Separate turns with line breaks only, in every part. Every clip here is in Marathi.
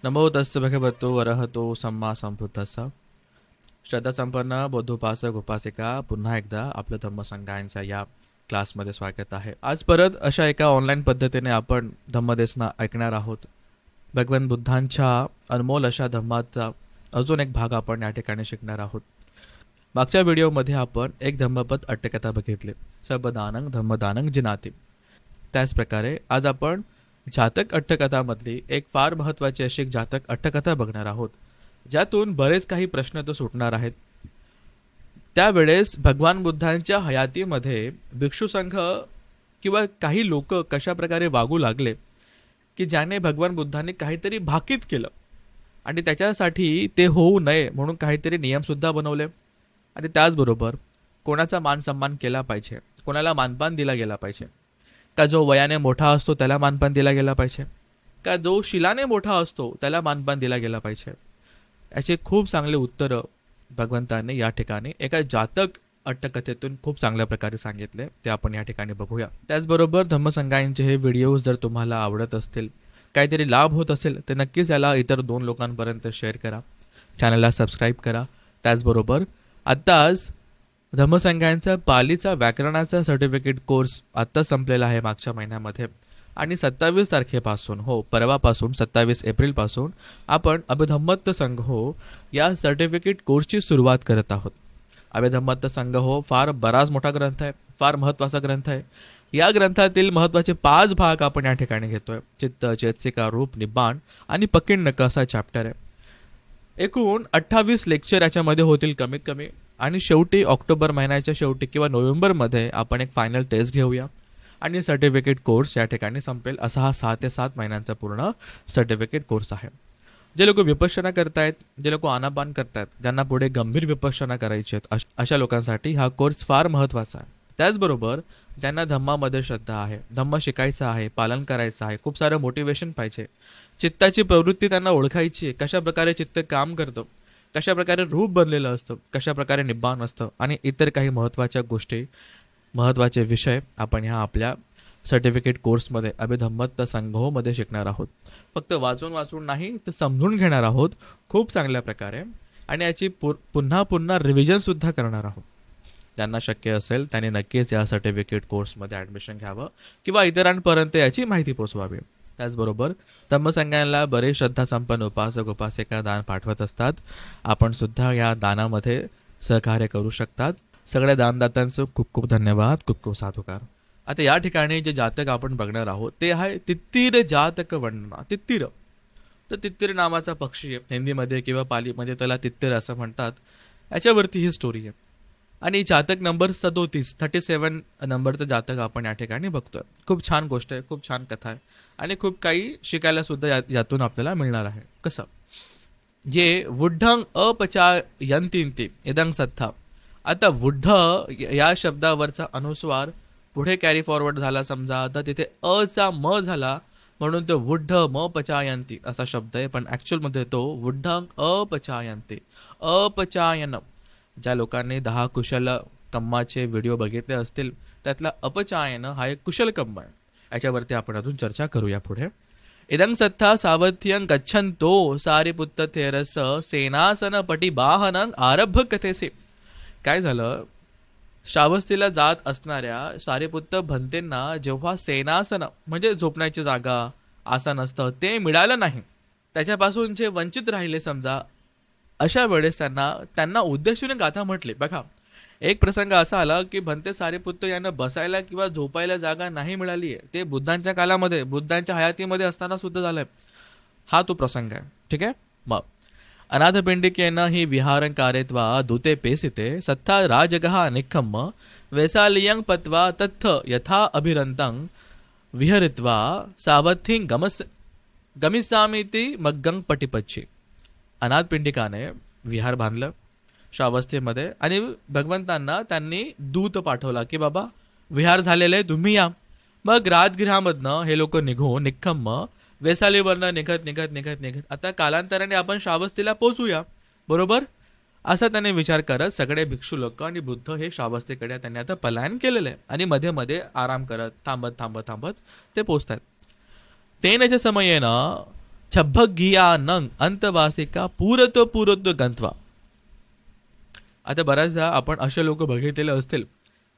नमो तस्य भगवतो वरहतो सम्मा संबुद्धस्स. श्रद्धासंपन्न बौद्धोपासक उपासिका, पुन्हा एकदा आपलं धम्मसंगायनच्या या क्लासमध्ये स्वागत आहे. आज परत अशा एका ऑनलाईन पद्धतीने आपण धम्मदेसना ऐकणार आहोत. भगवान बुद्धांच्या अनमोल अशा धम्माचा अजून एक भाग आपण या ठिकाणी शिकणार आहोत. मागच्या व्हिडिओमध्ये आपण एक धम्मपद अट्टकथा बघितले, सबदानंग धम्मदानंग जिनाती. त्याचप्रकारे आज आपण जातक अट्टकथामधली एक फार महत्त्वाची अशी एक जातक अट्टकथा बघणार आहोत, ज्यातून बरेच काही प्रश्न तर सुटणार आहेत. त्यावेळेस भगवान बुद्धांच्या हयातीमध्ये भिक्षू संघ किंवा काही लोक कशा प्रकारे वागू लागले की ज्याने भगवान बुद्धांनी काहीतरी भाकीत केलं आणि त्याच्यासाठी ते होऊ नये म्हणून काहीतरी नियमसुद्धा बनवले. आणि त्याचबरोबर कोणाचा मान सन्मान केला पाहिजे, कोणाला मानपान दिला गेला पाहिजे, का जो वयाने मोठा असतो त्याला मानपान दिला गेला पाहिजे, का जो शिलाने मोठा असतो त्याला मानपान दिला गेला पाहिजे, याचे खूप चांगले उत्तरं भगवंताने या ठिकाणी एका जातक अट्टकथेतून खूप चांगल्या प्रकारे सांगितले. ते आपण या ठिकाणी बघूया. त्याचबरोबर धम्मसंगायनचे हे व्हिडिओज जर तुम्हाला आवडत असतील, काहीतरी लाभ होत असेल, तर नक्कीच याला इतर 2 लोकांपर्यंत शेअर करा, चॅनलला सबस्क्राईब करा. त्याचबरोबर आत्ताच धम्मसंगायनचा पालीचा व्याकरणाचा सर्टिफिकेट कोर्स आत्ता संपलेला आहे मागच्या महिन्यामध्ये, आणि 27 तारखेपासून, हो परवापासून 27 एप्रिलपासून आपण अभिधम्मत्त संघो या सर्टिफिकेट कोर्सची सुरुवात करत आहोत. अभिधम्मत्त संघो फार बराच मोठा ग्रंथ आहे, फार महत्त्वाचा ग्रंथ आहे. या ग्रंथातील महत्त्वाचे 5 भाग आपण या ठिकाणी घेतोय. चित्त, चेतसिका, रूप, निब्बाण आणि पकिण्डक असा चॅप्टर आहे. एकूण 28 लेक्चर याच्यामध्ये होतील कमीत कमी, आणि शेवटी ऑक्टोबर महिन्याच्या शेवटी किंवा नोव्हेंबरमध्ये आपण एक फायनल टेस्ट घेऊया आणि सर्टिफिकेट कोर्स या ठिकाणी संपेल. असा हा 6 ते 7 महिन्यांचा पूर्ण सर्टिफिकेट कोर्स आहे. जे लोक विपश्यना करतायत, जे लोक आनापान करतायत, ज्यांना पुढे गंभीर विपश्यना करायची आहेत, अशा लोकांसाठी हा कोर्स फार महत्त्वाचा आहे. त्याचबरोबर ज्यांना धम्मामध्ये श्रद्धा आहे, धम्म शिकायचं आहे, पालन करायचं आहे, खूप सारं मोटिवेशन पाहिजे, चित्ताची प्रवृत्ती त्यांना ओळखायची आहे, कशा प्रकारे चित्त काम करतं, कशा प्रकारे रूप बनलेलं असतं, कशा प्रकारे निब्बाण असतं, आणि इतर काही महत्त्वाच्या गोष्टी, महत्त्वाचे विषय आपण ह्या आपल्या सर्टिफिकेट कोर्समध्ये अभिधम्मत्त संघोमध्ये शिकणार आहोत. फक्त वाचून नाही तर समजून घेणार आहोत खूप चांगल्या प्रकारे, आणि याची पुन्हा पुन्हा रिव्हिजनसुद्धा करणार आहोत. ज्यांना शक्य असेल त्यांनी नक्कीच या सर्टिफिकेट कोर्समध्ये ॲडमिशन घ्यावं किंवा इतरांपर्यंत याची माहिती पोचवावी. त्याचबरोबर धम्मसंगायनला बरेच श्रद्धासंपन्न उपासक उपासिका दान पाठवत असतात. आपण सुद्धा या दानामध्ये सहकार्य करू शकतात. सगळ्या दानदात्यांचं खूप खूप धन्यवाद, खूप खूप साधुकार. आता या ठिकाणी जे जातक आपण बघणार आहोत ते आहे तित्तीर जातक वर्णना. तित्तीर तर तित्तीर नावाचा पक्षी आहे, हिंदीमध्ये किंवा पालीमध्ये त्याला तित्तीर असं म्हणतात. याच्यावरती ही स्टोरी आहे. आणि जातक नंबर 37 नंबरचं जातक आपण या ठिकाणी बघतोय. खूप छान गोष्ट आहे, खूप छान कथा आहे, आणि खूप काही शिकायला सुद्धा यातून आपल्याला मिळणार आहे. कसं, जे वुड्ढंग अपचायन्ति इदं सत्था. आता वुड्ढ या शब्दावरचा अनुस्वार पुढे कॅरी फॉरवर्ड झाला समजा, तर तिथे अचा म झाला म्हणून तो वुड्ढ म पचायन्ति असा शब्द आहे, पण ॲक्च्युअलमध्ये तो वुड्ढंग अपचायन्ति, अपचायन. ज्या लोकांनी 10 कुशल कम्माचे व्हिडिओ बघितले असतील त्यातला अपचायन हा एक कुशल कम्म आहे. याच्यावरती आपण अजून चर्चा करूया पुढे. इदं सत्था सावध्यं गच्छन्तो सारिपुत्त थेरस सेनासन पटी बाहनं आरभ कथेसे. काय झालं, श्रावस्तीला जात असणाऱ्या सारिपुत्त भंतेंना जेव्हा सेनासन म्हणजे झोपण्याची जागा, आसन असतं ते मिळालं नाही, त्याच्यापासून जे वंचित राहिले समजा, अशा वेळेस त्यांना उद्देशून गाथा म्हटली. बघा, एक प्रसंग असा आला की भंते सारिपुत्त यांना बसायला किंवा झोपायला जागा नाही मिळाली आहे. ते बुद्धांच्या कालामध्ये, बुद्धांच्या हयातीमध्ये असताना सुद्धा झालंय. हा तो प्रसंग आहे. ठीक आहे. मग अनाथपिंडिकेन ही विहारं कारयित्वा दूते पेसिते सत्था राजगः निखम्म वैसालियं पत्वा तत्थ यथा अभिरन्तं विहरित्वा सावथिं गमिस्सामीति मग्गं पटिपच्छी. अनाथपिंडिकाने विहार बांधलं श्रावस्तीमध्ये, आणि भगवंतांना त्यांनी दूत पाठवला की बाबा विहार झालेले तुम्ही या. मग राजगृहामधनं हे लोक निघून निखम्म वैसालीवरनं निघत आता कालांतराने आपण श्रावस्तीला पोचूया, बरोबर, असा त्याने विचार करत सगळे भिक्षू लोक आणि बुद्ध हे श्रावस्तीकडे त्यांनी आता पलायन केलेलं आहे, आणि मध्ये मध्ये आराम करत थांबत ते पोचतात. तेन च समयेन छब्बगियानं अंतवासिका पुरतो पुरतो गंत्वा. आता बऱ्याचदा आपण असे लोक बघितलेले असतील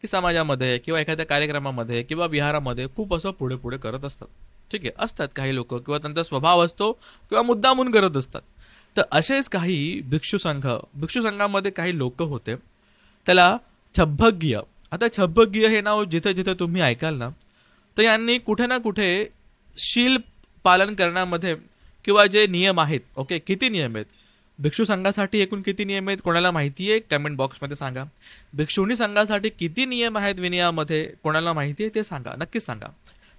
की समाजामध्ये किंवा एखाद्या कार्यक्रमामध्ये किंवा विहारामध्ये खूप असं पुढे पुढे करत असतात. ठीक आहे, असतात काही लोक किंवा त्यांचा स्वभाव असतो किंवा मुद्दामून करत असतात. तर असेच काही भिक्षू संघामध्ये काही लोक होते, त्याला छब्बगीय. आता छब्बगीय हे नाव जिथे जिथे तुम्ही ऐकाल ना, तर यांनी कुठे ना कुठे शील पालन करण्यामध्ये किंवा जे नियम आहेत, ओके, किती नियम आहेत भिक्षू संघासाठी, एकूण किती नियम आहेत कोणाला माहिती आहे कमेंट बॉक्समध्ये सांगा. भिक्षुणी संघासाठी किती नियम आहेत विनयामध्ये कोणाला माहिती आहे ते सांगा, नक्कीच सांगा.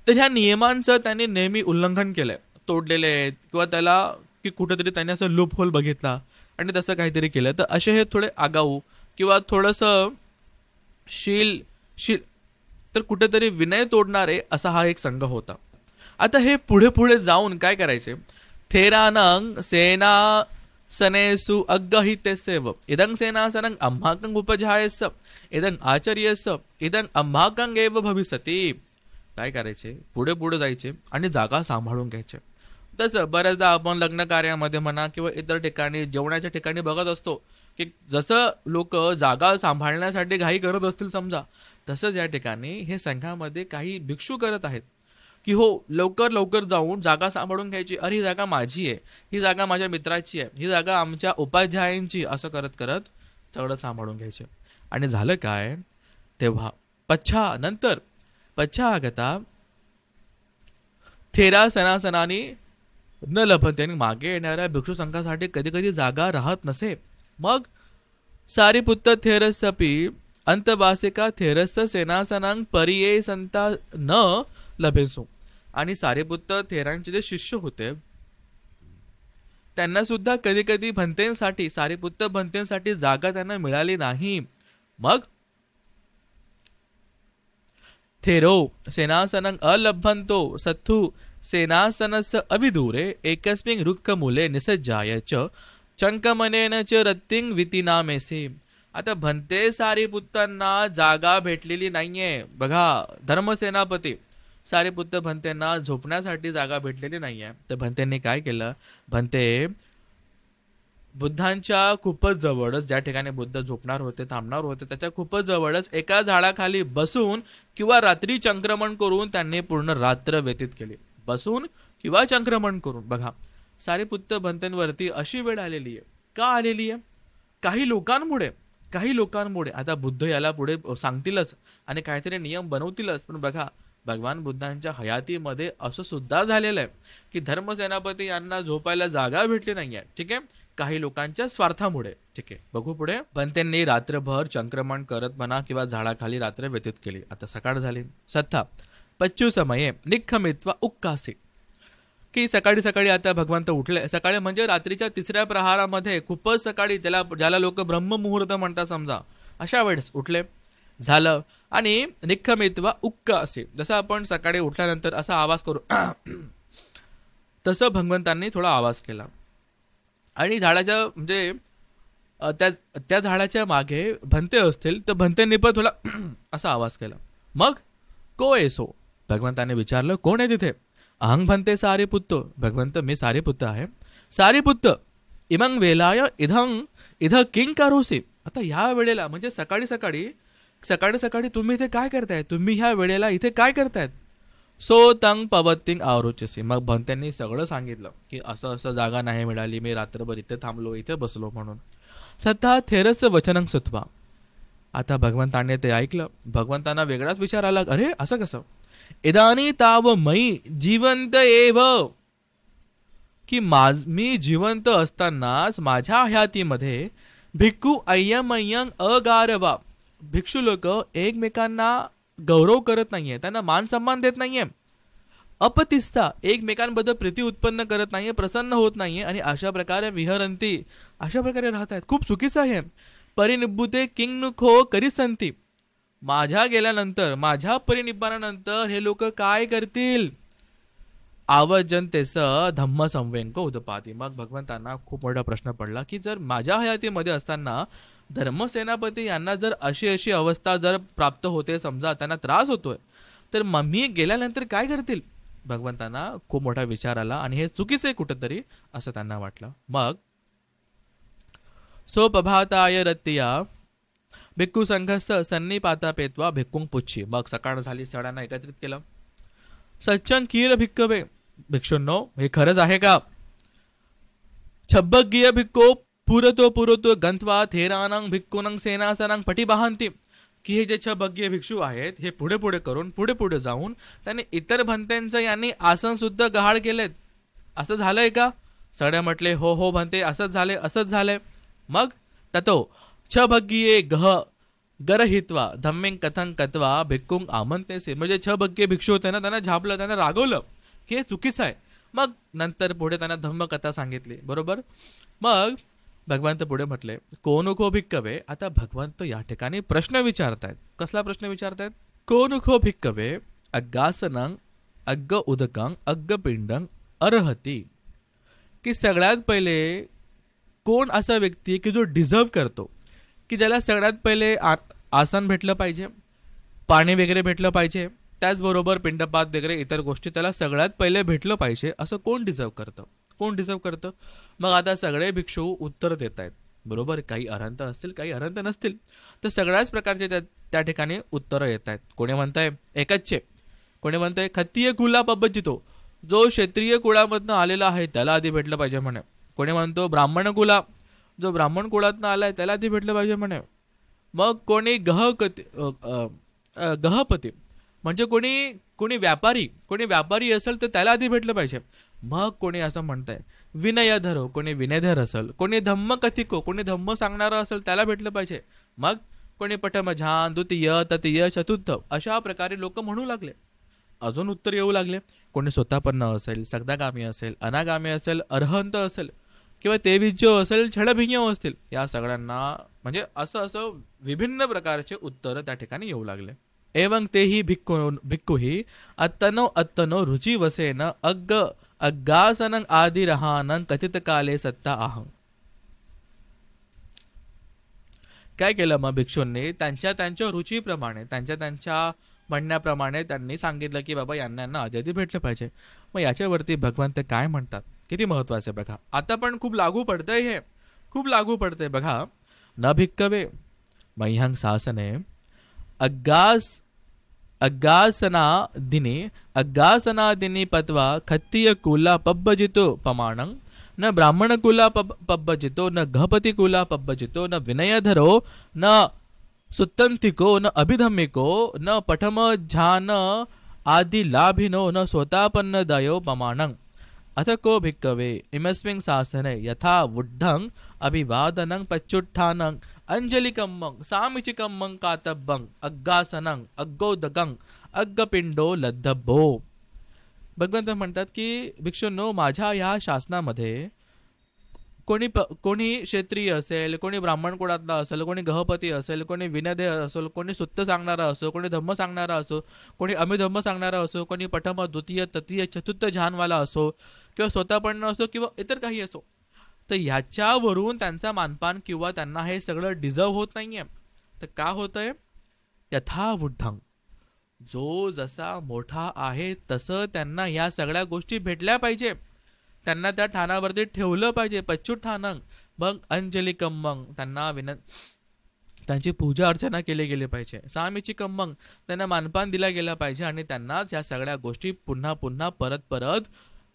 तर ह्या नियमांचं त्यांनी नेहमी उल्लंघन केलंय, तोडलेले आहेत किंवा त्याला की कुठेतरी त्यांनी असं लूप होल बघितला आणि तसं काहीतरी केलं. तर असे हे थोडे आगाऊ किंवा थोडंसं शील शील तर कुठेतरी विनय तोडणारे असा हा एक संघ होता. आता हे पुढे पुढे जाऊन काय करायचे, थेरानंग सेना सनेसु अग्गहितेसेव इदं सेनासनं अम्हाकं उपजायस इदं आचर्यस इदं अम्हाकं एव भविष्यति. काय करायचे, पुढे पुढे जायचे आणि जागा सांभाळून घ्यायचे. तसं बऱ्याचदा आपण लग्न कार्यामध्ये म्हणा किंवा इतर ठिकाणी जेवणाच्या ठिकाणी बघत असतो की जसं लोक जागा सांभाळण्यासाठी घाई करत असतील समजा, तसंच या ठिकाणी हे संघामध्ये काही भिक्षू करत आहेत की हो लवकर लवकर जाऊन जागा सांभाळून घ्यायची. अरे ही जागा माझी आहे, ही जागा माझ्या मित्राची आहे, ही जागा आमच्या उपाध्यायांची, असं करत करत सगळं सांभाळून घ्यायचे. आणि झालं काय, तेव्हा नंतर पश्चागता थेरा सनासनानी न लभते, आणि मागे येणाऱ्या भिक्षू संघासाठी कधी कधी जागा राहत नसे. मग सारीपुत्त थेरसपी अंतवासिका थेरस सेनासनांग परिये संता न लभेसो. आणि सारीपुत्त थेरांचे जे शिष्य होते त्यांना सुद्धा कधी कधी भंतेंसाठी, सारीपुत्त भंतेंसाठी जागा त्यांना मिळाली नाही. मग थेरो सेनासनं अलभंतो सत्थु सेनासनस्य अविदूरे एकस्मिन् रुक्कमूले निसज्जाय च चंकमनेन च रत्तिंग वितीनामेसे. आता भंते सारीपुत्तांना जागा भेटलेली नाहीये. बघा, धर्मसेनापती सारीपुत्त भंतेंना झोपण्यासाठी जागा भेटलेली नाहीये. तर भंतेंनी काय केलं, भंते बुद्धांच्या खूपच जवळच, ज्या ठिकाणी बुद्ध झोपणार होते, थांबणार होते, त्याच्या खूपच जवळच एका झाडाखाली बसून किंवा रात्री चंक्रमण करून त्यांनी पूर्ण रात्र व्यतीत केली. बसून किंवा चंक्रमण करून. बघा, सारीपुत्त भंतेंवरती अशी वेळ आलेली आहे. का आलेली आहे? काही लोकांमुळे. आता बुद्ध याला पुढे सांगतीलच आणि काहीतरी नियम बनवतीलच, पण बघा भगवान बुद्धांच्या हयातीमध्ये असं सुद्धा झालेलं आहे की धर्मसेनापती यांना झोपायला जागा भेटली नाहीये. ठीक आहे, काही लोकांच्या स्वार्थामुळे. ठीक आहे, बघू पुढे. पण त्यांनी रात्रभर चंक्रमण करत म्हणा किंवा झाडाखाली रात्र व्यतीत केली. आता सकाळ झाली. सत्ता पच्चू समये निखमित्वा उक्कासी, की सकाळी सकाळी आता भगवंत उठले. सकाळी म्हणजे रात्रीच्या 3ऱ्या प्रहारामध्ये, खूपच सकाळी, ज्याला लोक ब्रह्ममुहूर्त म्हणतात समजा, अशा वेळेस उठले. झालं. आणि निखमित्वा उक्कासी, जसं आपण सकाळी उठल्यानंतर असा आवाज करू तसं भगवंतांनी थोडा आवाज केला. आणि झाडाच्या म्हणजे त्या झाडाच्या मागे भंते असतील तर भंतेंनी पण थोडा असा आवाज केला. मग को एसो, भगवंताने विचारलं कोण आहे तिथे. अहंग भंते सारीपुत्त, भगवंत मी सारीपुत्त आहे. Sariputta among वेलाय इध king करोसी. आता ह्या वेळेला म्हणजे सकाळी सकाळी तुम्ही इथे काय करताय, तुम्ही ह्या वेळेला इथे काय करतायत. सो तंग पवत्तिंग आवरोचसी. मग भंत्यांनी सगळं सांगितलं की असं असं जागा नाही मिळाली, मी रात्रभर इथे थांबलो, इथे बसलो म्हणून. सत्ता थेरस वचनं सुत्वा. आता भगवंताने ते ऐकलं. भगवंतांना वेगळाच विचार आला, अरे असं कसं. इदानी ताव मयी जिवंत एव, की मी जिवंत असतानाच माझ्या हयातीमध्ये भिक्खू अय्यमय्यं अगारवा, भिक्षू लोक एकमेकांना गौरव करत नाहीये, त्यांना मान सन्मान देत नाहीये. अपतिस्ता, एकमेकांबद्दल प्रीती उत्पन्न करत नाहीये, प्रसन्न होत नाहीये, आणि अशा प्रकारे विहरंती, अशा प्रकारे राहत आहेत. खूप चुकीचं आहे. परिनिब्बुते किंगनुखो करिसंती, माझ्या गेल्यानंतर, माझ्या परिनिब्बानानंतर हे लोक काय करतील. आवजनतेस धम्म संवेंक उदपाती. मग भगवंतांना खूप मोठा प्रश्न पडला की जर माझ्या हयातीमध्ये असताना धर्मसेनापती यांना जर अशी अवस्था जर प्राप्त होते, समजा त्यांना त्रास होतोय, तर मी गेल्यानंतर काय करतील. भगवंतांना खूप मोठा विचार आला आणि हे चुकीचं आहे कुठंतरी असं त्यांना वाटलं. मग सोपभाताय रत्तिया भिक्खू संघस्थ सन्निपाता पेत्वा भिक्खुंग पुच्छी. मग सकाळ झाली, सगळ्यांना एकत्रित केलं. सच्चन कीर भिक्कवे, भिक्षूंनो हे खरंच आहे का? छब्बगीय भिक्को पुरतो गंथवा थेरानंग भिक्कुनंग सेनासनंग पटिबाहंती. की हे जे छबग्गीय भिक्षू आहेत हे पुढे पुढे करून पुढे जाऊन त्यांनी इतर भंत्यांचं यांनी आसन सुद्धा गहाळ केलेत. असं झालंय का? सगळे म्हटले हो हो भंते, असंच झालंय. मग ततो छबग्गीये गरहित्वा धम्मिंग कथं कत्वा भिक्कुंग आमंत्रेसे. म्हणजे छबग्गीय भिक्षू होते ना, त्यांना झापलं, त्यांना रागवलं की हे चुकीचं आहे. मग नंतर पुढे त्यांना धम्मकथा सांगितली. बरोबर. मग भगवंत पुढे म्हटले कोनुखो भिक्कवे. आता भगवंत या ठिकाणी प्रश्न विचारतायत. कसला प्रश्न विचारतायत? कोनुखो भिक्कवे अग्गासनं अग्ग उदकं अग्ग पिंडं अर्हती. की सगळ्यात पहिले कोण असा व्यक्ती की जो डिझर्व करतो, की ज्याला सगळ्यात पहिले आसन भेटलं पाहिजे, पाणी वगैरे भेटलं पाहिजे, त्याचबरोबर पिंडपात वगैरे इतर गोष्टी त्याला सगळ्यात पहिले भेटलं पाहिजे, असं कोण डिझर्व करतं? मग आता सगळे भिक्षू उत्तर देत आहेत. बरोबर. काही अरहंत असतील, काही अरहंत नसतील, तर सगळ्याच प्रकारचे त्या ठिकाणी उत्तरं येत आहेत. कोणी म्हणतंय एकच, कोणी म्हणतंय खत्तीय कुला पब्बजितो, जो क्षेत्रीय कुळामधनं आलेला आहे त्याला आधी भेटलं पाहिजे म्हणे. कोणी म्हणतो ब्राह्मण कुला, जो ब्राह्मण कुळातनं आलाय त्याला आधी भेटलं पाहिजे म्हणे. मग कोणी गहपती म्हणजे कोणी व्यापारी असेल तर त्याला आधी भेटलं पाहिजे. मग कोणी असं म्हणतंय विनयधरो, कोणी विनयधर असेल, कोणी धम्म कथिको, कोणी धम्म सांगणारं असेल त्याला भेटलं पाहिजे. मग कोणी पठमझान द्वितीय तृतीय चतुर्थ, अशा प्रकारे लोक म्हणू लागले. अजून उत्तर येऊ लागले. कोणी स्वतःपन्न असेल, सगदागामी असेल, अनागामी असेल, अरहंत असेल किंवा तेविज्य असेल, छडभिज्ञ असतील, या सगळ्यांना म्हणजे असं विभिन्न प्रकारचे उत्तर त्या ठिकाणी येऊ लागले. एवं तेही भिक्खुही अत्तनो रुचि वसेन अग्गासनं आदि रहानं कथित काले सत्ता आहं. काय केलं मग भिक्षूंनी? त्यांच्या रुचीप्रमाणे, त्यांच्या म्हणण्याप्रमाणे त्यांनी सांगितलं की बाबा यांना आधी भेटलं पाहिजे. मग याच्यावरती भगवंत काय म्हणतात? किती महत्वाचं आहे बघा. आता पण खूप लागू पडतंय बघा. न भिक्कवे मह्यं शासने अग्गासना दिनी पत्वा खत्तीय कुला पब्बजितो पमाणं न ब्राह्मण कुला पब्बजितो न गहपति कुला पब्बजितो न विनयधरो न सुत्तंतिको न अभिधम्मिको न पठमझान आदि लाभिनो न स्वतापन्न दयो पमाणं. अथ को भिक्कवे इमस्मिन् शासने यथा वुड्ढं अभिवादनं पच्चुट्ठानं अंजलिकम्मं सामिचिकम्मं कातब्बं अग्गासनं अग्गोदकं अग्गपिंडो लद्धब्बो. भगवंत म्हणतात की भिक्षूंनो, माझ्या या शासनामध्ये कोणी क्षेत्रीय असेल, कोणी ब्राह्मण कुळातला असेल, कोणी गहपती असेल, कोणी विनयधर असेल, कोणी सुत्त सांगणारा असो, कोणी धम्म सांगणारा असो, कोणी अमिधम्म सांगणारा असो, कोणी पठम द्वितीय तृतीय चतुर्थ झानवाला असो किंवा स्वतःपन्न असो किंवा इतर काही असो, तर ह्याच्यावरून त्यांचा मानपान किंवा त्यांना हे सगळं डिझर्व होत नाहीये. तर का होतंय? यथावुद्धं, जो जसा मोठा आहे तसं त्यांना या सगळ्या गोष्टी भेटल्या पाहिजे. त्यांना त्या ठाणावरती ठेवलं पाहिजे. पच्चुट्ठानं मग अंजली कम्मंग, त्यांना त्यांची पूजा अर्चना केली गेली पाहिजे. सामीची कम्मंग, त्यांना मानपान दिला गेला पाहिजे आणि त्यांनाच या सगळ्या गोष्टी पुन्हा पुन्हा परत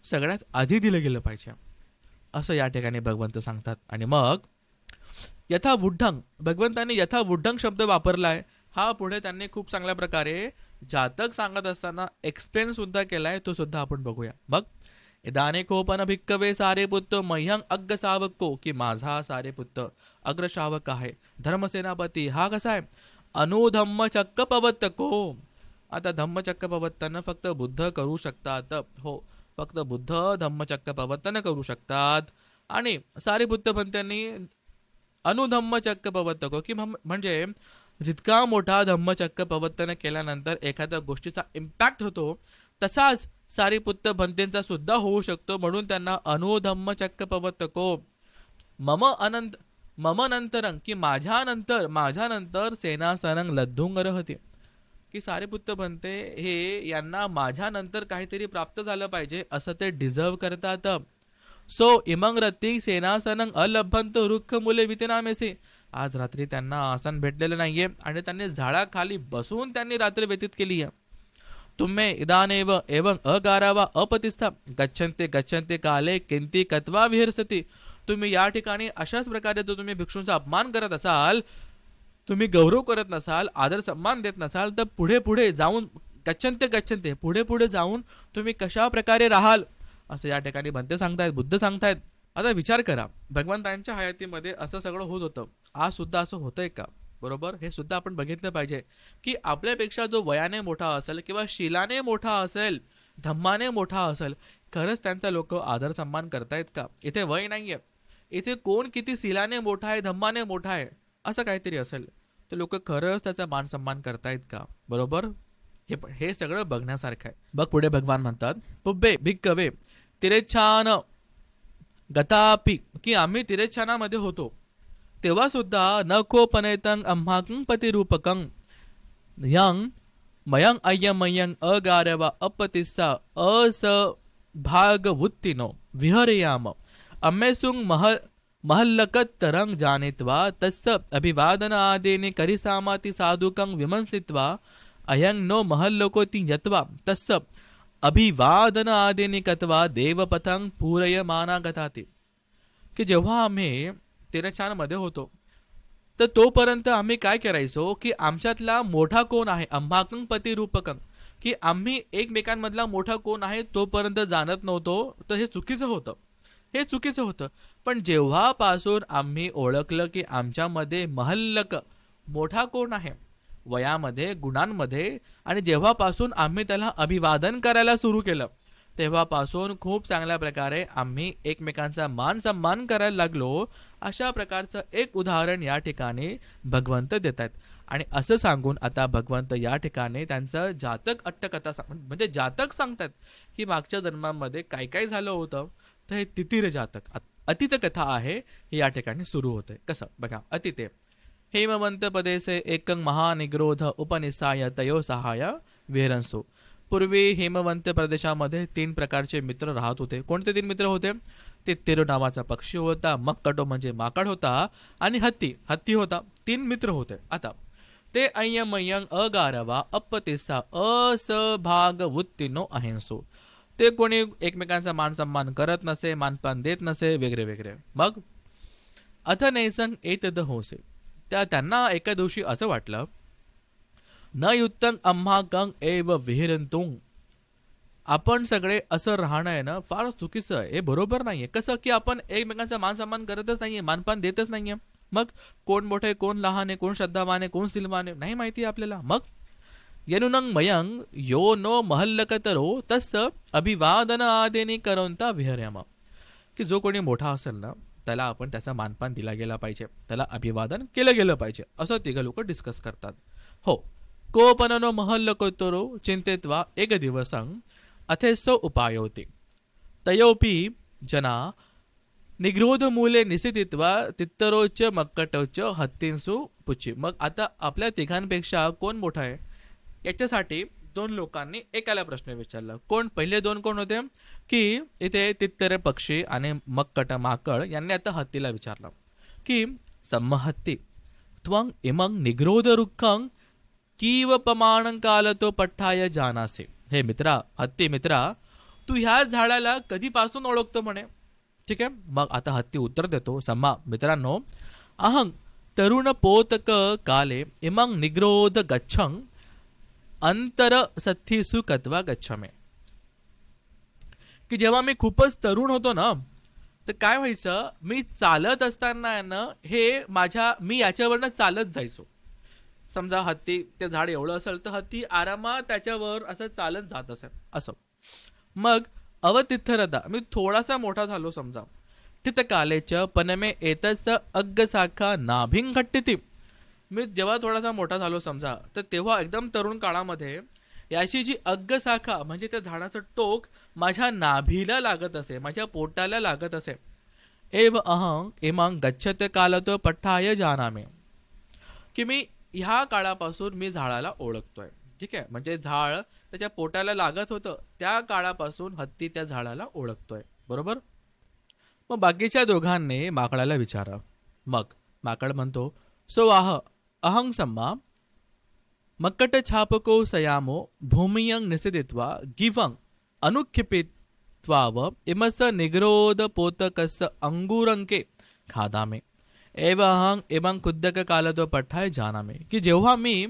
सगळ्यात आधी दिलं गेलं पाहिजे, असं या ठिकाणी भगवंत सांगतात. आणि मग यथावुद्धं, भगवंतांनी यथावुद्धं शब्द वापरलाय. हा पुढे त्यांनी खूप चांगल्या प्रकारे जातक सांगत असताना एक्सप्लेन सुद्धा केलाय, तो सुद्धा आपण बघूया. मग इदानीकोपन भिक्कवे सारेपुत्र मह्यं अग्ग सावको, की माझा सारेपुत्र अग्रशावक आहे, धर्मसेनापती. हा कसा आहे? अनुधम्म चक्क पवत्तको. आता धम्मचक्क पवत्तन फक्त बुद्ध करू शकतात. हो, फक्त बुद्ध धम्मचक्क पवत्तन करू शकतात. आणि सारेपुत्र पंतांनी अनुधम्म चक्क पवत्तको, की म्हणजे जितका मोठा धम्मचक्क पवत्तन केल्यानंतर एखाद्या गोष्टीचा इम्पॅक्ट होतो, तसाच सारीपुत्र भंतेंचा सुद्धा होऊ शकतो. म्हणून त्यांना अनुधम्मचक्क पवत्तको मम नंतरं, की माझ्यानंतर सेनासनं लद्धुंग रहते, की सारीपुत्त बनते हे यांना माझ्यानंतर काहीतरी प्राप्त झालं पाहिजे असं ते डिझर्व करतात. सो इमंग रत्ती सेनासनं अलभंत रुक्ख मुले वितिनामेसे. आज रात्री त्यांना आसन भेटलेलं नाहीये आणि त्यांनी झाडाखाली बसून त्यांनी रात्र व्यतीत केली आहे. तुम्हे इदानेव एवं अगारावा अपतिस्था गच्छन्ते गच्छन्ते काले किंती कत्वा विहरसती. तुम्ही या ठिकाणी अशाच प्रकारे जर तुम्ही भिक्षूंचा अपमान करत असाल, तुम्ही गौरव करत नसाल, आदर सन्मान देत नसाल, तर पुढे पुढे जाऊन गच्छन्ते गच्छन्ते पुढे पुढे जाऊन तुम्ही कशा प्रकारे राहाल असं या ठिकाणी भंते सांगतायत, बुद्ध सांगतायत. आता विचार करा, भगवंतांच्या हयातीमध्ये असं सगळं होत होतं, आज सुद्धा असं होतंय का? बरोबर, हे सुद्धा आपण बघितलं पाहिजे की आपल्यापेक्षा जो वयाने मोठा असेल किंवा शीलाने मोठा असेल, धम्माने मोठा असेल, खरंच त्यांचा लोक आदर सन्मान करतायत का? इथे वय नाहीये, इथे कोण किती शीलाने मोठा आहे, धम्माने मोठा आहे असं काहीतरी असेल तर लोक खरंच त्याचा मान सन्मान करतायत का? बरोबर, हे सगळं बघण्यासारखं आहे. बघ पुढे भगवान म्हणतात, पुब्बे भिक्कवे तिरेच्छान गतापि, की आम्ही तिरेच्छानामध्ये होतो तेव्हा सुद्धा न कोपनेतं अम्हाकं पतिरूपकं यं मयं अय्यमयं अगारवा अपतिस्सा असभागवुत्तिनो विहरयाम अम्मेसुं महल्लकत्तरं जानित्वा तस्य अभिवादनादेने करिसामाति साधुकं विमंसित्वा अयं नो महल्लकोति यत्वा तस्य अभिवादनादेने कत्वा देवपथं पूरयमाना गताति. की जेव्हा आम्ही तिरेच्छानमध्ये होतो तर तोपर्यंत आम्ही काय करायचो की आमच्यातला मोठा कोण आहे, अंभाकं पतिरूपकं, की आम्ही एकमेकांमधला मोठा कोण आहे तोपर्यंत जाणत नव्हतो. तर हे चुकीचं होतं, हे चुकीचं होतं. पण जेव्हापासून आम्ही ओळखलं की आमच्यामध्ये महल्लक मोठा कोण आहे वयामध्ये, गुणांमध्ये, आणि जेव्हापासून आम्ही त्याला अभिवादन करायला सुरू केलं तेव्हापासून खूप चांगल्या प्रकारे आम्ही एकमेकांचा मान सन्मान करायला लागलो. अशा प्रकारचं एक उदाहरण या ठिकाणी भगवंत देत आहेत. आणि असं सांगून आता भगवंत या ठिकाणी त्यांचं जातक अट्टकथा म्हणजे जातक सांगतात की मागच्या जन्मामध्ये काय काय झालं होतं. तर हे तितीर जातक अतीत कथा आहे, हे या ठिकाणी सुरू होते. कसं बघा, अतिते हेमवंत पदेसे एकं महानिग्रोध उपनिसाय तयो सहाय विहरंसो. पूर्वी हेमवंत प्रदेशामध्ये 3 प्रकारचे मित्र राहत होते. कोणते 3 मित्र होते? तित्तिरो नावाचा पक्षी होता, मक्कडो म्हणजे माकड होता, आणि हत्ती होता. 3 मित्र होते. आता ते अय्यमय्यं अगारवा अपतिस्सा असभागवुत्तिनो अहिंसो. ते कोणी एकमेकांचा मान सन्मान करत नसे, मानपान देत नसे, वेगळे वेगळे. मग अथ नैसं एतद होसे. त्यांना एका दिवशी असं वाटलं, न युक्तं अम्हाकं एव विहरंतुं, आपण सगळे असं राहणं आहे ना फार चुकीचं आहे, हे बरोबर नाहीये. कसं की आपण एकमेकांचा मान सन्मान करतच नाहीये, मानपान देतच नाहीये. मग कोण मोठे, कोण लहान आहे, कोण श्रद्धावान आहे, कोण सिलवान आहे, नाही माहिती आपल्याला. मग येनुनं मयं यो नो महल्लकतरो तस्य अभिवादन आदेनी करोंता विहर्याम. की जो कोणी मोठा असेल ना त्याला आपण त्याचा मानपान दिला गेला पाहिजे, त्याला अभिवादन केलं गेलं पाहिजे, असं तिघं लोक डिस्कस करतात. हो, कोपननो महल्लकोत्तरो चिंतेत्वा एक दिवसं अथेस्तो उपाय होते तयोपि जना निग्रोध मूले निसितित्वा तित्तरोच मक्कटोच हत्तींसु पुची. मग आता आपल्या तिघांपेक्षा कोण मोठा आहे याच्यासाठी 2 लोकांनी एकाला प्रश्न विचारला. कोण? पहिले 2 कोण होते? की इथे तित्तर पक्षी आणि मक्कट माकड यांनी आता हत्तीला विचारलं की सम्महत्ती त्वं इमं निग्रोध रुक्खं कीव प्रमाणं कालतो पठ्ठाय जानासे. हे मित्रा, हत्ती मित्रा, तू ह्या झाडाला कधीपासून ओळखतो म्हणे. ठीक आहे, मग आता हत्ती उत्तर देतो, सम्मा मित्रांनो, अहं तरुण पोतक काले इमं निग्रोध गच्छं अंतर सत्थीसु कत्वा गच्छमे. की जेव्हा मी खूपच तरुण होतो ना तर काय व्हायचं, मी चालत असताना ना मी याच्यावरनं चालत जायचो. समजा हत्ती ते झाड एवढं असेल तर हत्ती आरामात त्याच्यावर असं चालत जात असेल असं. मग अवतिथरता, मी थोडासा मोठा झालो समजा, तिथं कालेच्या पनमे एतच अग्ग शाखा नाभिंग घट्टिती. मी जेव्हा थोडासा मोठा झालो समजा तर तेव्हा एकदम तरुण काळामध्ये याची जी अग्ग शाखा म्हणजे त्या झाडाचं टोक माझ्या नाभीला लागत असे, माझ्या पोटाला लागत असे. एव अहं इमं गच्छत कालत पठ्ठाय जानामे. की मी ह्या काळापासून मी झाडाला ओळखतोय. ठीक आहे, म्हणजे झाड त्याच्या पोटाला लागत होतं त्या काळापासून हत्ती त्या झाडाला ओळखतोय. बरोबर. मग बाकीच्या दोघांनी माकडाला विचारा. मग माकड म्हणतो, सो अहं सम्मा मक्कट छापको सयामो भूमियं निषेधित्वा गिवं अनुक्षिपित्वाव इमस निग्रोध पोतकस अंगुरंके खादामे एवं एवं कुद्दक कालतो पठाय जानामे. की जेव्हा मी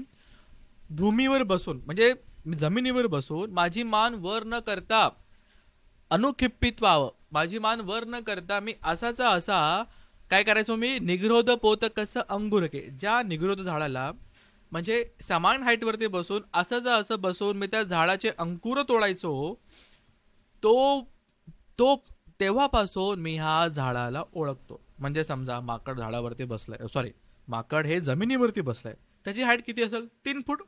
भूमीवर बसून म्हणजे जमिनीवर बसून माझी मान वर न करता अनुक्षिप्पित्वाव माझी मान वर न करता मी असाचा असा काय करायचो मी निग्रोध पोत कसं अंगुरके ज्या निग्रोध झाडाला म्हणजे समान हाईटवरती बसून असं बसून मी त्या झाडाचे अंकुर तोडायचो. तो तो तेव्हापासून मी ह्या झाडाला ओळखतो. म्हणजे समजा माकड झाडावरती बसलाय, सॉरी माकड हे जमिनीवरती बसलाय, त्याची हाईट किती असेल 3 फूट.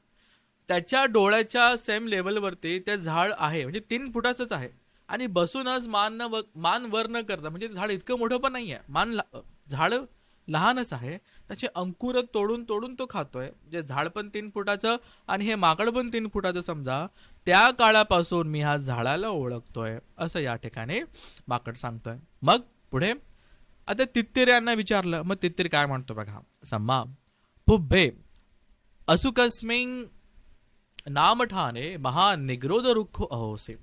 त्याच्या डोळ्याच्या सेम लेवलवरती ते झाड आहे म्हणजे 3 फुटाचंच आहे आणि बसूनच मान वर न करता म्हणजे झाड इतकं मोठं पण नाही आहे, झाड लहानच आहे, त्याचे अंकुर तोडून तोडून तो खातोय. म्हणजे झाड पण 3 फुटाचं आणि हे माकड पण 3 फुटाचं समजा. त्या काळापासून मी ह्या झाडाला ओळखतोय असं या ठिकाणी माकड सांगतोय. मग पुढे आता तित्तीर यांना विचारलं. मग तित्तीर काय म्हणतो बघा. सम्मा पुब्बे असुकस्मिं नामठाने महानिग्रोध रुक्खो अहोसे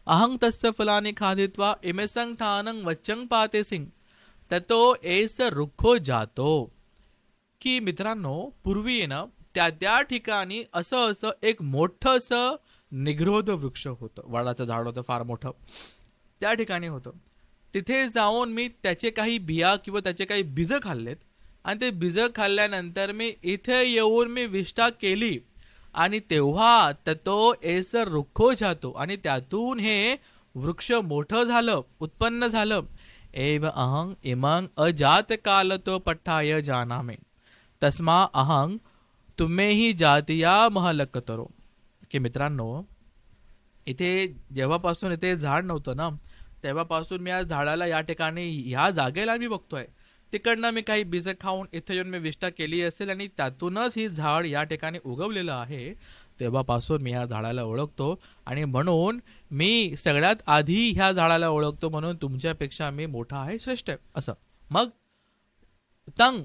अहं तस्य फलानि खादित्वा इमेसं ठानं वच्चं पाते सिंग ततो एस रुखो जातो. की मित्रांनो पूर्वी आहे ना त्या ठिकाणी असं एक मोठं असं निग्रोध वृक्ष होतं, वडाचं झाड होतं फार मोठं, त्या ठिकाणी होतं. तिथे जाऊन मी त्याचे काही बिया किंवा त्याचे काही बीज खाल्लेत आणि ते बीज खाल्ल्यानंतर मी इथे येऊन मी विष्ठा केली आणि तेव्हा तो एस रुखो जातो आणि त्यातून हे वृक्ष मोठं झालं, उत्पन्न झालं. एव अहं इमं अजात कालतो पठाय जानामे तस्मा अहं तुम्हेही जातिया महलकतरो. की मित्रांनो इथे जेव्हापासून इथे झाड नव्हतं ना तेव्हापासून मी या झाडाला या ठिकाणी ह्या जागेला मी बघतोय. तिकडनं मी काही बीज खाऊन इथे येऊन मी विष्ठा केली असेल आणि त्यातूनच ही झाड या ठिकाणी उगवलेलं आहे. तेव्हापासून मी ह्या झाडाला ओळखतो आणि म्हणून मी सगळ्यात आधी ह्या झाडाला ओळखतो म्हणून तुमच्यापेक्षा मी मोठा आहे, श्रेष्ठ आहे असं. मग तंग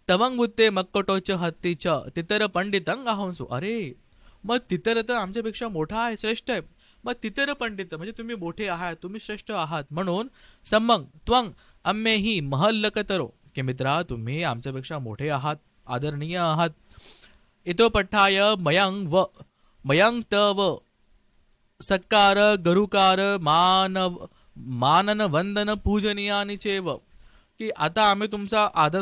तवंग बुत्ते मक्कटोच हत्तीच तितर पंडितंग अहंसु. अरे मग तितर तर आमच्यापेक्षा मोठा आहे, श्रेष्ठ आहे. मग तितर पंडित म्हणजे तुम्ही मोठे आहात, तुम्ही श्रेष्ठ आहात म्हणून सम्मंग त्वंग अम्मेही महल्लकतरो. की मित्रा तुम्ही आमच्यापेक्षा मोठे आहात, आदरणीय आहात. इतो पठाय मयंग तव सत्कार गरुकार मानन वंदन पूजनीयानि चेव. की आता आम्ही तुमचा आदर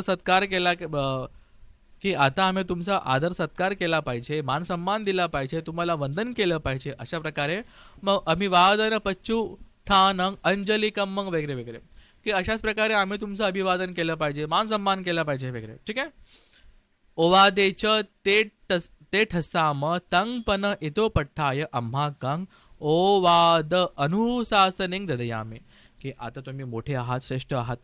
सत्कार केला पाहिजे, मान सन्मान दिला पाहिजे, तुम्हाला वंदन केलं पाहिजे. अशा प्रकारे मग अभिवादन पच्चू ठानंग अंजली कम्मंग वगैरे वगैरे. की अशाच प्रकारे आम्ही तुमचं अभिवादन केलं पाहिजे, मान सन्मान केला पाहिजे वगैरे. ठीक आहे. ओवादेच ते ठसाम तंगपन इतो पठ्ठाय अम्हा कंग ओवाद अनुशासनिंग ददयामे. की आता तुम्ही मोठे आहात, श्रेष्ठ आहात,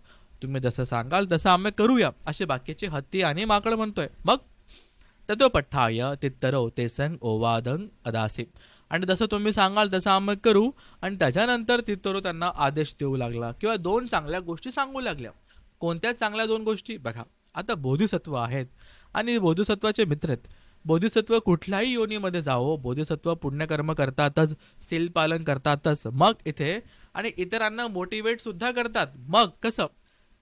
तुम्ही जसं सांगाल तसं आम्ही करूया असे बाकीचे हत्ती आणि माकड म्हणतोय. मग ततो पठ्ठाय तित्तरो ते संग ओवादंग अदासी. आणि जसं तुम्ही सांगाल तसं आम्ही करू. आणि त्याच्यानंतर तित्तरो त्यांना आदेश देऊ लागला किंवा 2 चांगल्या गोष्टी सांगू लागल्या. कोणत्या चांगल्या 2 गोष्टी बघा. आता बोधिसत्व आहेत आणि बोधिसत्वाचे मित्र आहेत. बोधिसत्व कुठल्याही योनीमध्ये जावो, बोधिसत्व पुण्यकर्म करतातच, सील पालन करतातच, मग इथे आणि इतरांना मोटिवेट सुद्धा करतात. मग कसं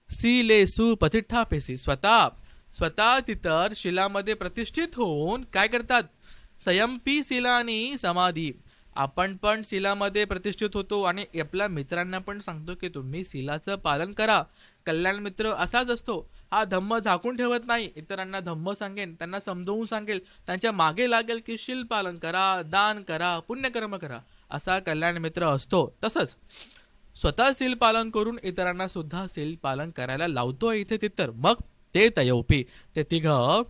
सीलेसु पतिष्ठापेसी स्वतः तितर शिलामध्ये प्रतिष्ठित होऊन काय करतात, संयमपी शिलानी समाधी. आपण पण शिलामध्ये प्रतिष्ठित होतो आणि आपल्या मित्रांना पण सांगतो की तुम्ही शिलाचं पालन करा. कल्याण मित्र असाच असतो, हा धम्म झाकून ठेवत नाही, इतरांना धम्म सांगेन, त्यांना समजावून सांगेल, त्यांच्या मागे लागेल की शील पालन करा, दान करा, पुण्यकर्म करा, असा कल्याण मित्र असतो. तसंच स्वतः सील पालन करून इतरांना सुद्धा सील पालन करायला लावतो इथे तितर. मग ते तयोपी ते 3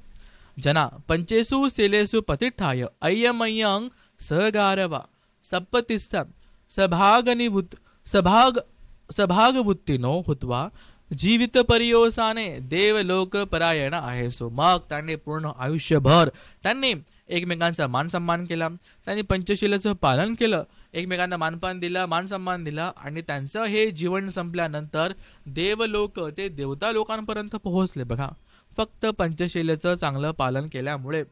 जना पंचेसु शिलेसु पतिष्ठाय अय्यमय्यं सहगारवा सप्पतिस्सं सभागवुत्तिनो हुत्वा जीवित परियोसाने देवलोक परायण आहेसो. मग त्यांनी पूर्ण आयुष्यभर त्यांनी एकमेकांचा मान सन्मान केला, त्यांनी पंचशिलेचं पालन केलं, एकमेकांना मानपान दिला, मान सन्मान दिला आणि त्यांचं हे जीवन संपल्यानंतर देवलोक ते देवता लोकांपर्यंत पोहोचले. बघा, फक्त पंचशिलेचं चांगलं पालन केल्यामुळे.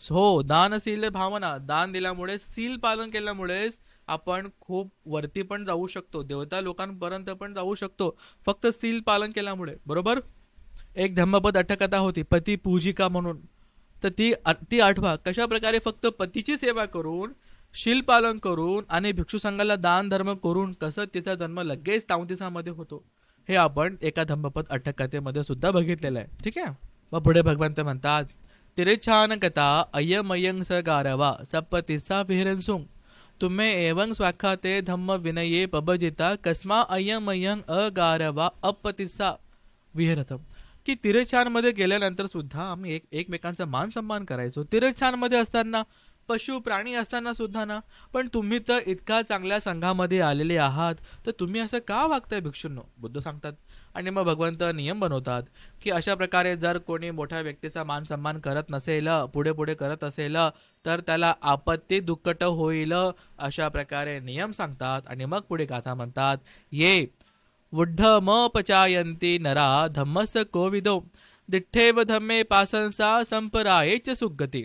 हो, दानशील भावना, दान दिल्यामुळे, सील पालन केल्यामुळेच आपण खूप वरती पण जाऊ शकतो, देवता लोकांपर्यंत पण जाऊ शकतो, फक्त सील पालन केल्यामुळे. बरोबर. एक धम्मपद अट्टकथा होती, पती पूजिका म्हणून. तर ती आठवा. कशा प्रकारे फक्त पतीची सेवा करून, शील पालन करून आणि भिक्षू संघाला दान धर्म करून कसं तिचा जन्म लगेच 33मध्ये होतो, हे आपण एका धम्मपद अट्टकथेमध्ये सुद्धा बघितलेलं आहे. ठीक आहे. मग पुढे भगवंत म्हणतात, तिरेछान कथा अय्यमय्यं स गारवा सपतीसा विहरंसुंग तुम्हे एवं स्वाख्याते धम्म विनये पबजिता कस्मा अय्यमय्यं अगारवा अपतिसा विहरत. की तिरेछानमध्ये गेल्यानंतर सुद्धा आम्ही एकमेकांचा मान सन्मान करायचो. तिरेछानमध्ये असताना, पशु प्राणी असताना सुद्धा ना. पण तुम्ही तर इतका चांगल्या संघामध्ये आलेले आहात, तर तुम्ही असं का वागताय भिक्षूंनो, बुद्ध सांगतात. आणि मग भगवंत नियम बनवतात की अशा प्रकारे जर कोणी मोठ्या व्यक्तीचा मान सन्मान करत नसेल, पुढे पुढे करत असेल, तर त्याला आपत्ती दुःखट होईल, अशा प्रकारे नियम सांगतात. आणि मग पुढे गाथा म्हणतात, ये वुड्ढ म पचायन्ति नरा धम्मस कोविदो दिठ्ठेव धम्मे पासंसा संपरायेच सुगती.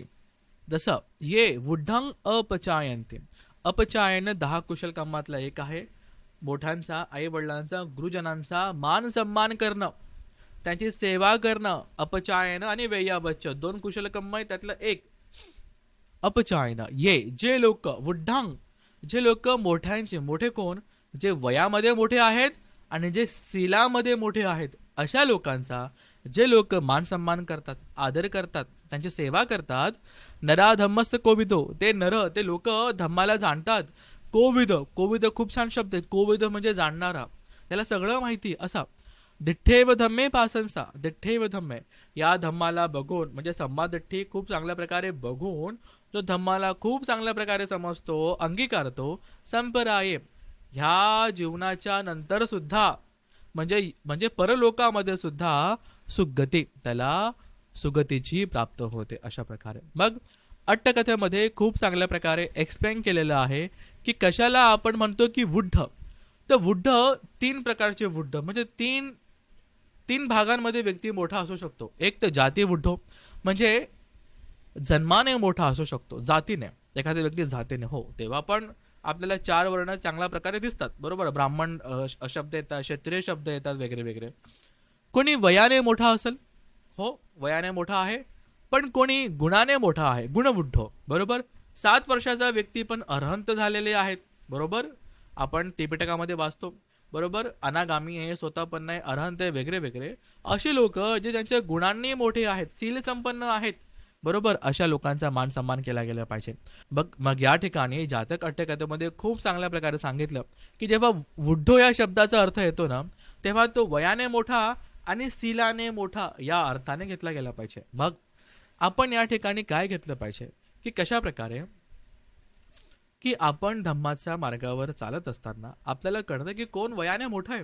जसं ये वुड्ढंग अपचायन्ति, अपचायन 10 कुशल कर्मातला एक आहे. मोठ्यांचा, आई वडिलांचा, गुरुजनांचा मान सन्मान करणं, त्यांची सेवा करणं, अपचायन आणि वेयावच्च 2 कुशल कर्म आहे, त्यातलं एक अपचायन. ये जे लोक वुड्ढांग, जे लोक मोठ्यांचे, मोठे कोण, जे वयामध्ये मोठे आहेत आणि जे शीलामध्ये मोठे आहेत, अशा लोकांचा जे लोक मान सन्मान करतात, आदर करतात, त्यांची सेवा करतात. नरा धम्मस कोविदो, ते नर, ते लोक धम्माला जाणतात. कोविद, कोविद खूप छान शब्द आहे. कोविद म्हणजे जाणणारा, त्याला सगळं माहिती असा. दिठ्ठेव धम्मे पासंसा, दिठ्ठेव धम्मे, या धम्माला बघून, म्हणजे संवादिठ्ठी खूप चांगल्या प्रकारे बघून जो धम्माला खूप चांगल्या प्रकारे समजतो, अंगीकारतो. संपराये, ह्या जीवनाच्या नंतर सुद्धा, म्हणजे परलोकामध्ये सुद्धा सुगती, त्याला सुगतीची प्राप्त होते. अशा प्रकारे मग अट्टकथेमध्ये खूप चांगल्या प्रकारे एक्सप्लेन केलेलं आहे की कशाला आपण म्हणतो की वुड्ढ. तर वुड्ढ 3 प्रकारचे वुड्ढ, म्हणजे तीन भागांमध्ये व्यक्ती मोठा असू शकतो. एक तर जाती वुड्ढो, म्हणजे जन्माने मोठा असू शकतो, जातीने. एखाद्या व्यक्ती जातीने, हो, तेव्हा पण आपल्याला 4 वर्ण चांगल्या प्रकारे दिसतात. बरोबर. ब्राह्मण शब्द येतात, क्षत्रिय शब्द येतात, वगैरे वगैरे. कोणी वयाने मोठा असेल, हो, वयाने मोठा आहे, पण कोणी गुणाने मोठा आहे, गुणवुड्ढो. बरोबर. 7 वर्षाचा व्यक्ती पण अरहंत झालेले आहेत. बरोबर. आपण त्रिपिटकामध्ये वाचतो. बरोबर. अनागामी आहे, स्वतःपन्न आहे, अरहंत आहे, वगैरे वगैरे. अशी लोक जे त्यांच्या गुणांनी मोठे आहेत, शील संपन्न आहेत, बरोबर, अशा लोकांचा मान सन्मान केला गेला पाहिजे. मग या ठिकाणी जातक अट्टकथेमध्ये खूप चांगल्या प्रकारे सांगितलं की जेव्हा वुड्ढो या शब्दाचा अर्थ येतो ना, तेव्हा तो वयाने मोठा आणि शीलाने मोठा या अर्थाने घेतला गेला पाहिजे. मग आपण या ठिकाणी काय घेतलं पाहिजे की कशा प्रकारे की आपण धम्माच्या मार्गावर चालत असताना आपल्याला कळतं की कोण वयाने मोठं आहे.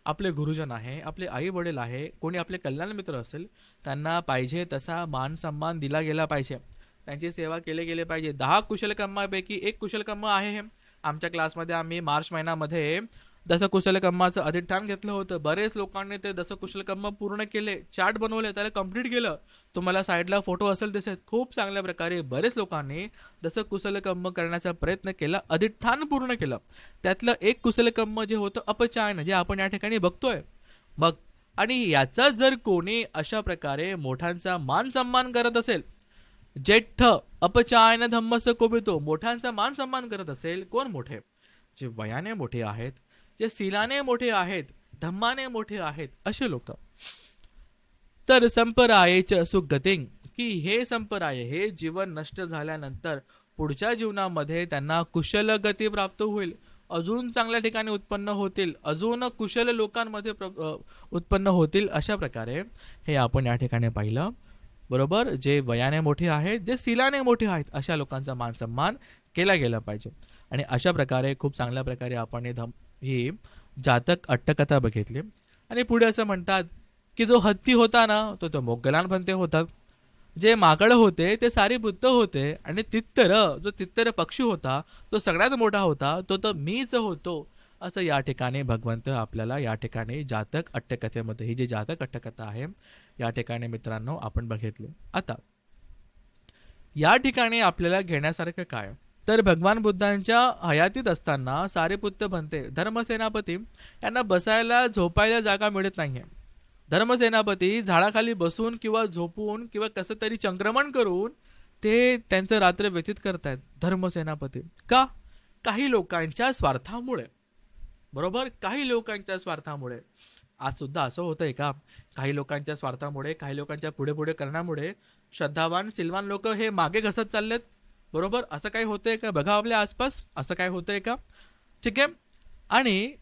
आपले गुरुजन आहे, आपले आई वडील आहे, कोणी आपले कल्याण मित्र असेल, त्यांना पाहिजे तसा मान सन्मान दिला गेला पाहिजे, त्यांची सेवा केली गेली पाहिजे. 10 कुशलकर्मापैकी एक कुशलकर्म आहे हे. आमच्या क्लासमध्ये आम्ही मार्च महिन्यामध्ये दशकुशलकर्माचं अधिष्ठान घेतलं होतं. बरेच लोकांनी ते दशकुशलकर्म पूर्ण केले, चार्ट बनवले, त्याला कंप्लीट केलं. तुम्हाला साईडला फोटो असेल दिसत. खूप चांगल्या प्रकारे बरेच लोकांनी दशकुशलकर्म करण्याचा प्रयत्न केला, अधिष्ठान पूर्ण केलं. त्यातलं एक कुशलकर्म जे होतं अपचायन, जे आपण या ठिकाणी बघतोय. मग आणि याचा जर कोणी अशा प्रकारे मोठ्यांचा मान सन्मान करत असेल, जेठ्ठ अपचायन धम्मस कोपितो, मोठ्यांचा मान सन्मान करत असेल, कोण मोठे, जे वयाने मोठे आहेत, जे शीलाने मोठे आहेत, धम्माने मोठे आहेत, असे लोक. तर संपरायेच सुगतिंग, की हे संपराय, हे जीवन नष्ट झाल्यानंतर पुढच्या जीवनामध्ये त्यांना कुशल गती प्राप्त होईल, अजून चांगल्या ठिकाणी उत्पन्न होतील, अजून कुशल लोकांमध्ये उत्पन्न होतील. अशा प्रकारे हे आपण या ठिकाणी पाहिलं. बरोबर. जे वयाने मोठे आहेत, जे शीलाने मोठे आहेत, अशा लोकांचा मान सन्मान केला गेला पाहिजे. आणि अशा प्रकारे खूप चांगल्या प्रकारे आपण ही जातक अट्टकथा बघितली. आणि पुढे असं म्हणतात की जो हत्ती होता ना, तो मोगलांपंते होतात. जे माकड होते ते सारीपुत्त होते आणि जो तित्तर पक्षी होता तो सगळ्यात मोठा होता, तो तर मीच होतो. असं या ठिकाणी भगवंत आपल्याला या ठिकाणी जातक अट्टकथेमध्ये, ही जी जातक अट्टकथा आहे या ठिकाणी मित्रांनो आपण बघितले. आता या ठिकाणी आपल्याला घेण्यासारखं काय, तर भगवान बुद्धांच्या हयातीत असताना सारीपुत्त बनते धर्मसेनापती यांना बसायला झोपायला जागा मिळत नाहीये. धर्मसेनापती झाडाखाली बसून किंवा झोपून किंवा कसं तरी चंक्रमण करून ते त्यांचं रात्र व्यतीत करतायत. धर्मसेनापती का? काही लोकांच्या स्वार्थामुळे. बरोबर, काही लोकांच्या स्वार्थामुळे. आज सुद्धा असं होतंय का? काही लोकांच्या स्वार्थामुळे, काही लोकांच्या पुढे पुढे करण्यामुळे श्रद्धावान सिलवान लोक हे मागे घसत चाललेत. बरोबर, असं काही होतंय का? बघा आपल्या आसपास असं काय होतंय का? ठीक आहे. आणि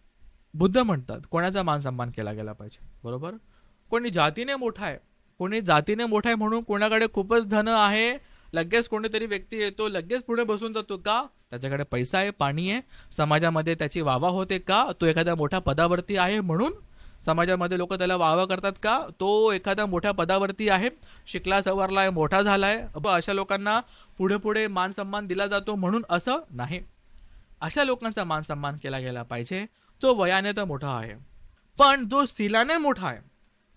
बुद्ध म्हणतात कोणाचा मान सन्मान केला गेला पाहिजे. बरोबर, कोणी जातीने मोठा आहे, कोणी जातीने मोठा आहे म्हणून कोणाकडे खूपच धन आहे, लगेच कोणीतरी व्यक्ती येतो, लगेच पुढे बसून जातो का? त्याच्याकडे पैसा आहे, पाणी आहे, समाजामध्ये त्याची वावा होते का? तो एखाद्या मोठ्या पदावरती आहे म्हणून समाजामध्ये लोक त्याला वावा करतात का? तो एखाद्या मोठ्या पदावरती आहे, शिकला सवरलाय, मोठा झालाय, अशा लोकांना पुढे पुढे मान सन्मान दिला जातो म्हणून असं नाही. अशा लोकांचा मान सन्मान केला गेला पाहिजे जो वयाने तर मोठा आहे, पण जो शीलाने मोठा आहे.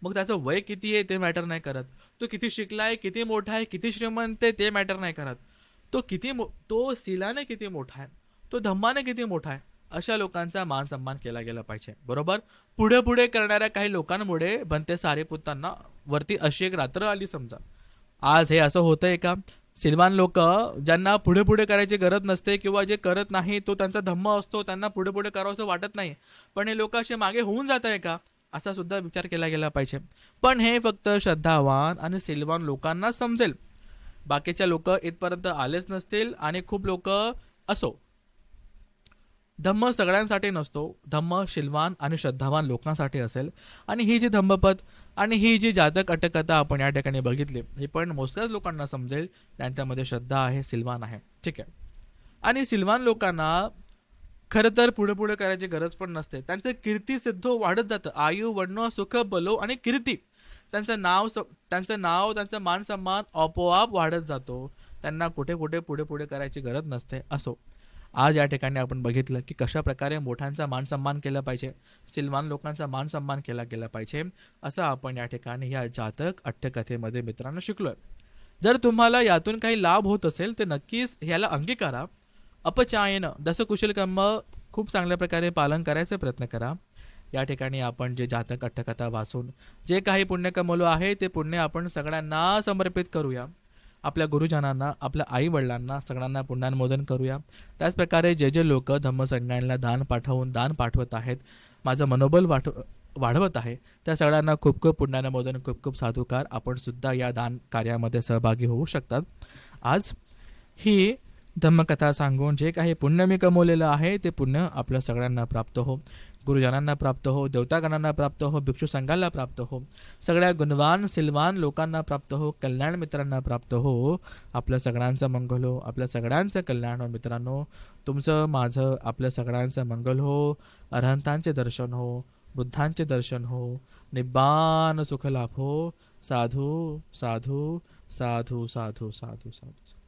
मग त्याचं वय किती आहे ते मॅटर नाही करत, तो किती शिकलाय, किती मोठा आहे, किती श्रीमंत आहे ते मॅटर नाही करत, तो शीलाने किती मोठा आहे, तो धम्माने किती मोठा आहे, अशा लोकांचा मान सन्मान केला गेला पाहिजे. बरोबर, पुढे पुढे करणाऱ्या काही लोकांमुळे बनते सारीपुत्तांना वरती अशी एक रात्र आली समजा. आज हे असं होतंय का? सिलवान लोक ज्यांना पुढे पुढे करायची गरज नसते किंवा जे करत नाही तो त्यांचा धम्म असतो, त्यांना पुढे पुढे करावंसं वाटत नाही, पण हे लोक असे मागे होऊन जात आहे का, असा सुद्धा विचार केला गेला पाहिजे. पण हे फक्त श्रद्धावान आणि सिलवान लोकांना समजेल, बाकीच्या लोक इथपर्यंत आलेच नसतील. आणि खूप लोक असो, धम्म सगळ्यांसाठी नसतो, धम्म शिलवान आणि श्रद्धावान लोकांसाठी असेल. आणि ही जी धम्मपद आणि ही जी जातक अटकथा आपण या ठिकाणी बघितली, ही पण मोजक्याच लोकांना समजेल त्यांच्यामध्ये श्रद्धा आहे, सिलवान आहे. ठीक आहे. आणि सिलवान लोकांना खरं तर पुढे पुढे करायची गरज पण नसते, त्यांचं कीर्ती सिद्ध वाढत जातं. आयु, वर्ण, सुख, बलो आणि कीर्ती, त्यांचा मान सन्मान आपोआप वाढत जातो. त्यांना कुठे कुठे पुढे पुढे करायची गरज नसते. असो, आज या ठिकाणी आपण बघितलं की कशा प्रकारे मोठ्यांचा मान सन्मान केला पाहिजे, सिलवान लोकांचा मान सन्मान केला गेला पाहिजे, असं आपण या ठिकाणी या जातक अट्टकथेमध्ये मित्रांनो शिकलोय. जर तुम्हाला यातून काही लाभ होत असेल तर नक्कीच याला अंगीकारा. अपचायन दसकुशल कर्म खूप चांगल्या प्रकारे पालन करायचा प्रयत्न करा. या ठिकाणी आपण जे जातक अट्टकथा वाचून जे काही पुण्य कमवलं आहे ते पुण्य आपण सगळ्यांना समर्पित करूया. आपल्या गुरुजनांना, आपल्या आई वडिलांना सगळ्यांना पुण्यानुमोदन करूया. त्याचप्रकारे जे जे लोक धम्मसंघांना दान पाठवत आहेत, माझं मनोबल वाढवत आहे, त्या सगळ्यांना खूप खूप पुण्यानुमोदन, खूप खूप साधुकार. आपण सुद्धा या दान कार्यामध्ये सहभागी होऊ शकतात. आज ही धम्मकथा सांगून जे काही पुण्य मी कमवलेलं आहे ते पुण्य आपल्या सगळ्यांना प्राप्त हो, गुरुजनांना प्राप्त हो, देवतागणांना प्राप्त हो, भिक्षू संघाला प्राप्त हो, सगळ्या गुणवान सिलवान लोकांना प्राप्त हो, कल्याण मित्रांना प्राप्त हो. आपल्या सगळ्यांचं मंगल हो, आपल्या सगळ्यांचं कल्याण हो. मित्रांनो, तुमचं माझं आपल्या सगळ्यांचं मंगल हो. अरहंतांचे दर्शन हो, बुद्धांचे दर्शन हो, निब्बान सुख लाभ हो. साधू साधू साधू साधू साधू साधू.